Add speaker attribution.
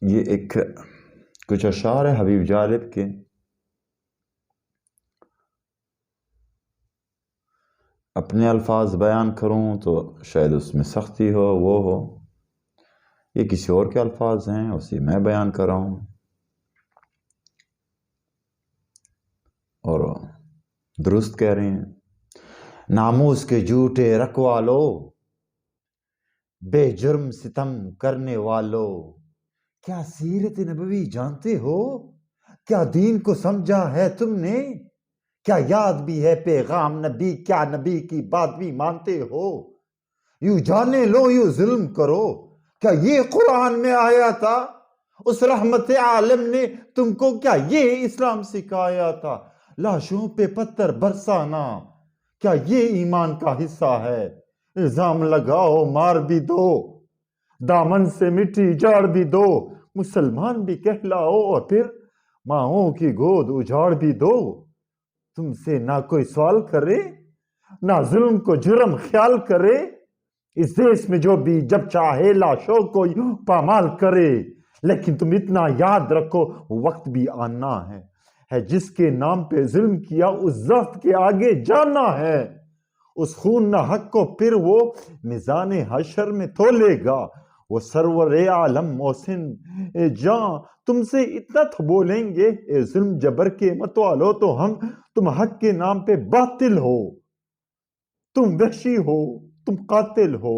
Speaker 1: یہ ایک کچھ اشعار ہے حبیب جالب کے. اپنے الفاظ بیان کروں تو شاید اس میں سختی ہو، وہ ہو. یہ کسی اور کے الفاظ ہیں، اسی میں بیان کر رہا ہوں. اور درست کہہ رہے ہیں. ناموس کے جھوٹے رکھوالو، بے جرم ستم کرنے والو، کیا سیرت نبوی جانتے ہو؟ کیا دین کو سمجھا ہے تم نے؟ کیا یاد بھی ہے پیغام نبی؟ کیا نبی کی بات بھی مانتے ہو؟ یوں جانے لو، یوں ظلم کرو. کیا یہ قرآن میں آیا تھا؟ اس رحمت عالم نے تم کو کیا یہ اسلام سکھایا تھا؟ لاشوں پہ پتھر برسانا کیا یہ ایمان کا حصہ ہے؟ الزام لگاؤ، مار بھی دو، دامن سے مٹی جاڑ بھی دو، مسلمان بھی کہلاؤ اور پھر ماؤں کی گود اجاڑ بھی دو. تم سے نہ کوئی سوال کرے، نہ ظلم کو جرم خیال کرے. اس دیش میں جو بھی جب چاہے لاشوں کو پامال کرے. لیکن تم اتنا یاد رکھو، وقت بھی آنا ہے جس کے نام پہ ظلم کیا اس ذات کے آگے جانا ہے. اس خون نہ حق کو پھر وہ میزان حشر میں تولے گا. وہ سرور عالم محسن جاں تم سے اتنا تو بولیں گے، اے ظلم جبر کے متوالو تو تم حق کے نام پہ باطل ہو، تم وحشی ہو، تم قاتل ہو.